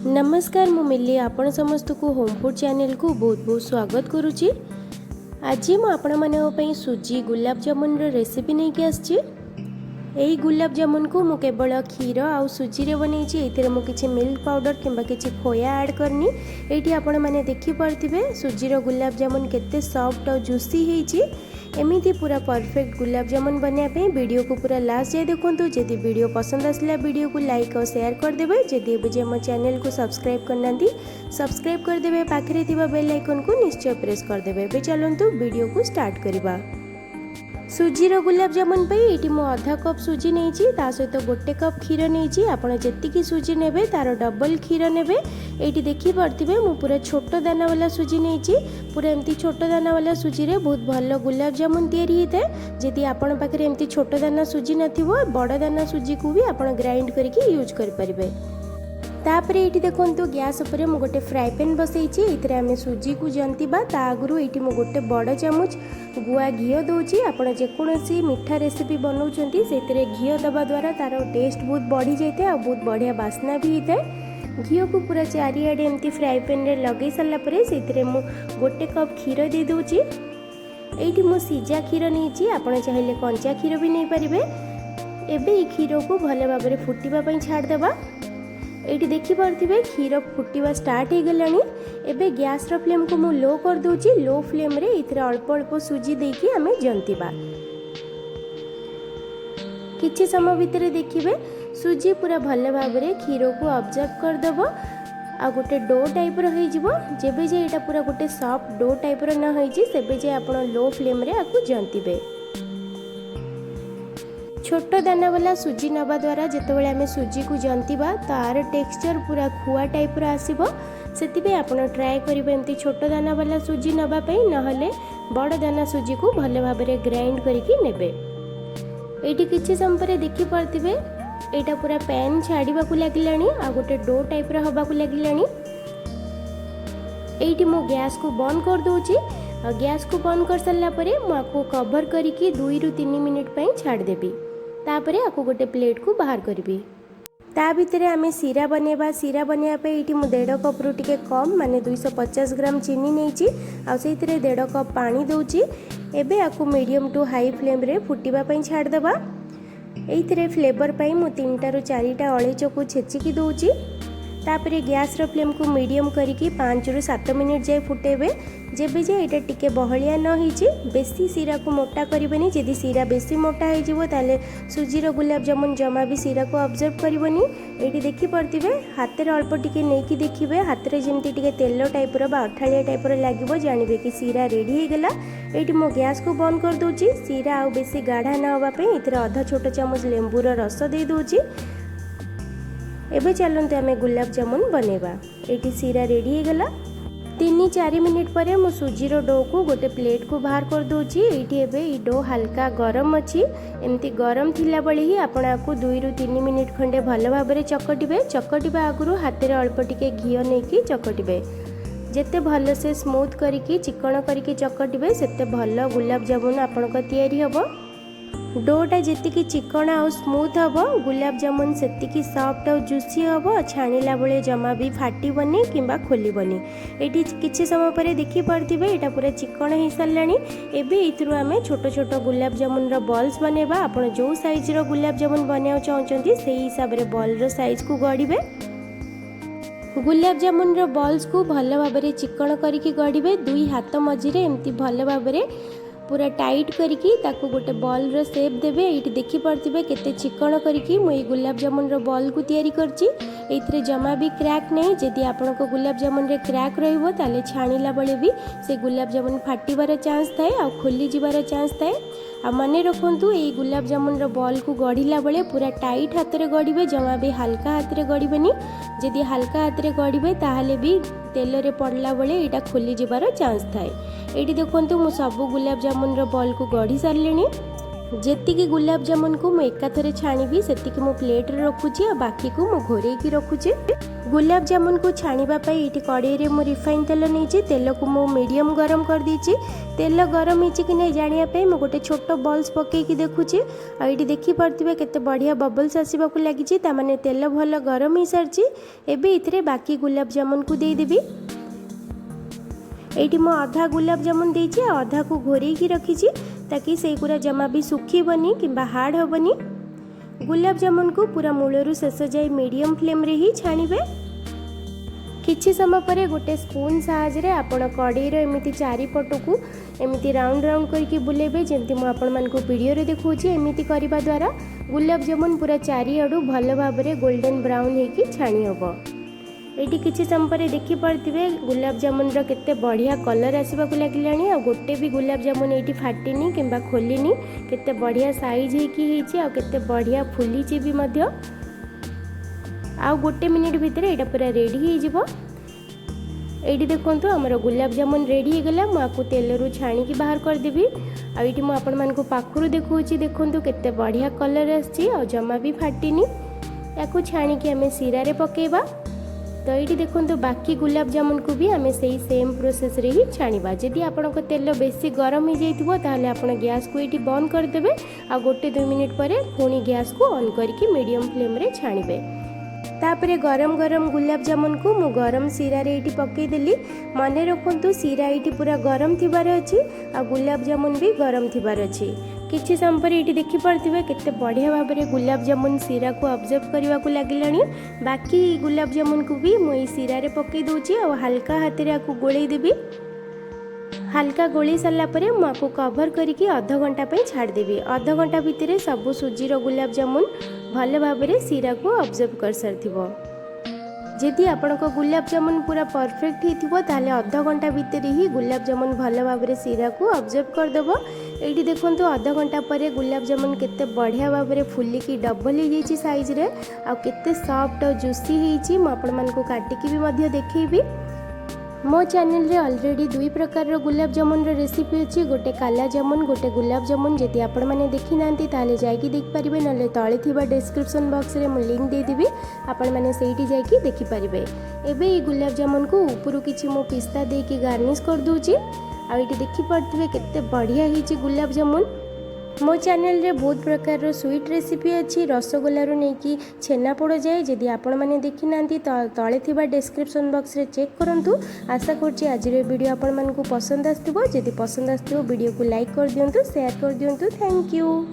नमस्कार मु मिली आपण समस्त को होम फूड चैनल को बहुत बहुत स्वागत करुच्ची। आज मु आपण माने सुजी गुलाब जामुन रेसिपी नहीं कि आछि। एही गुलाब जामुन को मु केवल क्षीर आउ सुजी रे बनैछि। एथिरे मु किछि मिल्क पाउडर किंबा किछि खोया ऐड करनी। एठी आपण माने देखि परथिबे सुजी रो गुलाब जामुन केते सॉफ्ट और जूसी हेछि। एमिति पूरा परफेक्ट गुलाब जामुन बनया पे वीडियो को पूरा लास्ट जाए देखंतु। जदि वीडियो पसंद आसला वीडियो को लाइक और शेयर कर देबे। जदि एबे मो चैनल को सब्सक्राइब करनांती सब्सक्राइब कर देबे। पाखरे थिबा बेल आइकन को निश्चय प्रेस कर देबे। एबे चलंतु वीडियो को स्टार्ट करिबा। सुजी रो गुलाब जामुन पे एटी मो आधा कप सुजी नेछि, ता सहित गोटे कप क्षीर नेछि। आपण जेतिकी सुजी नेबे तार डबल क्षीर नेबे। एटी देखि परथिबे मु पूरा छोट दाना वाला सुजी नेछि। पूरा एमती छोट दाना वाला सुजी रे बहुत भलो गुलाब जामुन तयारी हेते। जदि आपण पाखरे एमती छोट दाना सुजी नथिबो बड़ दाना सुजी को भी आपण ग्राइंड करके यूज कर परिबे। तापर ये देखो गैस उपर मु गोटे फ्राए पैन बसई। इतरे आम सुजी को जंतीबा ता आगु ये गोटे बड़ चामच गुआ घी दौची। आपड़ जेकोसी मीठा रेसिपी बनाऊँच से घी दबा द्वारा तार टेस्ट बहुत बढ़ी जाए और बहुत बढ़िया बास्ना भी होता है। घी को पूरा चारिआडे एमती फ्राए पैन रे लगे सारापर से मु गोटे कप क्षीर दे दूची। ये मु सीजा क्षीर नहीं, आपड़ चाहिए कंचा क्षीर भी नहीं पारे। एबे क्षीर को भल भाव में फुटापी छाड़देवा। ये देखिपे क्षीर फुटवा स्टार्ट हो गलानी। एबे गैस रो फ्लेम को मु लो कर दूची। लो फ्लेम रे इथरे अल्प अल्प सुजी देकी आमे जंतीबा। किछि समय भितर देखिबे सुजी पूरा भल भाव में क्षीर को ऑब्जर्व कर दबो आ गोटे डो टाइप रो होई जिवो। जेबे जे एटा पूरा गोटे सॉफ्ट डो टाइप रो न होई छि सेबे जे आपण लो फ्लेम रे आकु जंतीबे। छोट दाना वाला सुजी नवा द्वारा जितेबाला आम सुजी को जंतीबा तार टेक्सचर पूरा खुआ टाइप आसो। से आपड़ ट्राए करेंगे एमती छोट दाना वाला सुजी नवापाई, नहले बड़ दाना सुजी को भल भाव में ग्राइंड करके नेबे। ये किसी समय देखिपे यहाँ पूरा पैन छाड़ा लगे आ गोटे डो टाइप हवा लगे। ये मु गैस को बंद कर दूची। गैस को बंद कर सारा मुझे कवर करके 2 ରୁ 3 मिनिट छाड़देवी। तापरे आपको गोटे प्लेट को बाहर करी। ता भितर आम सीरा बनैबा। सीरा बनैबा ये 1.5 कप रु टिके कम माने 250 ग्राम चीनी नहीं से 1.5 कप पानी दूची। एबे आपको मीडियम टू हाई फ्लेम रे फुटापी छाड़देवा। ये फ्लेवर पाई मु 3 ରୁ 4टा अळेच को छेचिकी दूची। तापरे गैस रो फ्लेम को मीडियम करके 5 ରୁ 7 मिनिट जाए फुटेबे। जेबे जे एटा टिके बहलिया न होईची बेसी सीरा को मोटा करिबेनी। जदि सीरा बेसी मोटा हो जिवो ताले सुजी रो गुलाब जामुन जमा भी सीरा को ऑब्जर्व करिवनी। एटी देखि परथिबे हाथ रे अल्प टिके नेकी देखिबे हाथ रे जेमती टिके तेलो टाइप रो बा अठालिया टाइप रो लागिवो जानिबे कि सीरा रेडी हो गला। एटी मो गैस को बंद कर दोची। सीरा आ बेसी गाढ़ा न होबा पे इतरे आधा छोटा चामच लेंबू रो रस दे दोची। एबे चलते आम गुलाब जामुन बनैबा। ये सीरा रेडी हो गला। 3-4 मिनिट पर मु सुजी रो डो को गोटे प्लेट को बाहर कर दूची। ये डो हल्का गरम अच्छी। एमती गरम थिला बळे ही आपण आपको 2 ରୁ 3 मिनिट खंडे भल भाव में चकटिबे। चकटिबा आगु हाथ में अल्प टिके घी नहीं चकटिबे। जेते भल से स्मूथ करके चिकन करके चकटिबे सेते भल गुलाब जामुन आपनका तयारी हबो। डोटा जीतिकी चिकन आउ स्मूथ हम गुलाब जामुन सेतिकी सॉफ्ट और जूसी हम। छाणिला बेले जमा भी फाटबनी किंबा खोलबनी। ये किसी समय पर देखिपे यहाँ पूरा चिकन हो साराणी। एवं आम छोट छोट गुलाब जामुन बॉल्स बनैबा। आप जो साइज रो गुलाब जामुन बनवा चाहते से हिसाब से बॉल रो साइज को गढ़े। गुलाब जामुन बॉल्स को भल भाव में चिकन करके गढ़े। 2 हाथ मझे एमती भल भाव में पूरा टाइट करके ताकू गोटे बॉल रो शेप देबे। ये देखिपे केते चिकन करके मुई गुलाब जामुन रो बॉल को तैयारी करची। एथिरे जमा भी क्रैक नहीं। जदि आपनक गुलाब जामुन रे क्रैक रहिबो ताले छाणिला बेले भी से गुलाब जामुन फाटिबार चांस थाए आ खोली जिबार चांस थाए। आ मने रखंतु ए गुलाब जामुन रो बॉल को गढ़िला बेले पूरा टाइट हाथ रे गढ़िबे, जमा भी हल्का हाथ रे गढ़िबेनी। जदि हल्का हाथ रे गढ़िबे ताहाले भी तेल रे पड़ला बेले एटा खोली जिबार चांस थाए। एटी देखंतु मु सब गुलाब जामुन रो बॉल को गढ़ी सारलेनी। जेतिकी गुलाब जामुन को मु एकाथरे छाणीबी सेतिकी मु प्लेट रे रखुची आ बाकी को मु घोरेकी रखुची। गुलाब जामुन को छाणीबा पई इटी कड़ाई रे मु रिफाइन तेल नहीं, तेल को मु मीडियम गरम कर दीची। तेल गरम होइछि कि नहीं जानिया पे मु गोटे छोट बॉल्स पकेकी देखुची। आ इटी देखि परथिबे केते बढ़िया बबल्स आसीबा को लागिची, ता माने तेल भल गरम हो सारची। एबे इथरे बाकी गुलाब जामुन को देई देबी। एटी मु आधा गुलाब जामुन देइछि, आधा को घोरेकी रखीची ताकि से पूरा जमा भी सुखीबनी किंबा हार्ड होबनी। गुलाब जामुन को पूरा मूलरू शेष जाए मीडियम फ्लेम रे ही छाणीबे। किछि समय परे गोटे स्पून साहाय्य रे आपण कड़ाई रो एमिति चारिपट को एमिति राउंड राउंड करके बुलेबे, जेमति मु आपण मान को वीडियो रे देखौछि। एमिति करबा द्वारा गुलाब जामुन पूरा चारिआडू भल भाव रे गोल्डन ब्राउन हेकी छाणी हबो। एटी किछि समय परे देखि परथिबे गुलाब जामुन रो केते बढ़िया कलर आसीबा को लागिलानी। आ गोटे भी गुलाब जामुन एटी फाटिनी किंबा खोलिनी, केते बढ़िया साइज हेकी हेछि आ केते बढ़िया फुलीछि भी मध्य। आ गोटे मिनिट भितर एटा पूरा रेडी हो जिवो। एटी देखंतु हमर गुलाब जामुन रेडी हो गला। मु आकु तेलरू छाणी की बाहर कर देबी। आ एटी मु आपण मान को पाखरु देखौछि, देखंतु केते बढ़िया कलर आछि आ जमा भी फाटिनी। याकु छाणी की हमें सिरा रे पकेबा। तो ये देखो बाकी गुलाब जामुन को भी आम से सेम प्रोसेस रे ही छाणीबा। जदि आपनको तेल बेसी गरम हो जाइथिबो ताहले आपण गैस को ये बंद कर देबे। आ गोटे 2 मिनिट परे पुणी गैस को ऑन करके मीडियम फ्लेम रे छाणीबे। तापरे गरम गरम गुलाब जामुन को मु गरम सिरा रे इटी पकई देली। मने रखंतु सिरा इटी पूरा गरम थिबार अछि आ गुलाब जामुन भी गरम थिबार अछि। किछि समय पर ये देखि परथिबे केते बढ़िया भाव में गुलाब जामुन सिरा को ऑब्जर्व करबा को लागिलानी। बाकी गुलाब जामुन को भी मुई सिरा रे पकई दोची और हल्का हाथ रे आकु गोळेई देबी। हल्का गोळेई सारला परे मु आकु कवर करके आधा घंटा पे छाड़ देबी। आधा घंटा भितर सब सुजी रो गुलाब जामुन भल भाव में सिरा को ऑब्जर्व कर सारथिबो। जदि आपनक गुलाब जामुन पूरा परफेक्ट हिथिबो ताले आधा घंटा भितर ही गुलाब जामुन भल भाव में सिरा को ऑब्जर्व कर देबो। एठी देखंतु आधा घंटा परे गुलाब जामुन केते बढ़िया भाव में फुलिकी डबल हो जाइछि साइज रे आ केते सॉफ्ट और जूसी हेछि। म आपण मान को काटिकी भी मध्य देखैबी। मो चैनल रे ऑलरेडी 2 प्रकार रो गुलाब जामुन रो रेसिपी अछि, गोटे काला जामुन गोटे गुलाब जामुन। जदि आपण माने देखि नांती ताले जाईकी देख परिबे, नले तळे थिबा डिस्क्रिप्शन बॉक्स रे मु लिंक दे देबी, आपण माने सेठी जाईकी देखि परिबे। एबे ई गुलाब जामुन को ऊपरु किछि मो पिस्ता देकी गार्निश कर दूची। आ एठी देखि परथिबे केते बढ़िया हिची गुलाब जामुन। मो चैनल रे बहुत प्रकार रो स्वीट रेसिपी अछि, रसगोल्ला रो नेकी छेना पोड़ जाए। जदि आपण माने देखि नांती तळे थिबा डिस्क्रिप्शन बॉक्स रे चेक करंतु। आशा करछि आज रे वीडियो आपण मान को पसंद आस्थिबो। जदि पसंद आस्थिबो वीडियो को लाइक कर दियंतु, शेयर कर दियंतु। Thank you.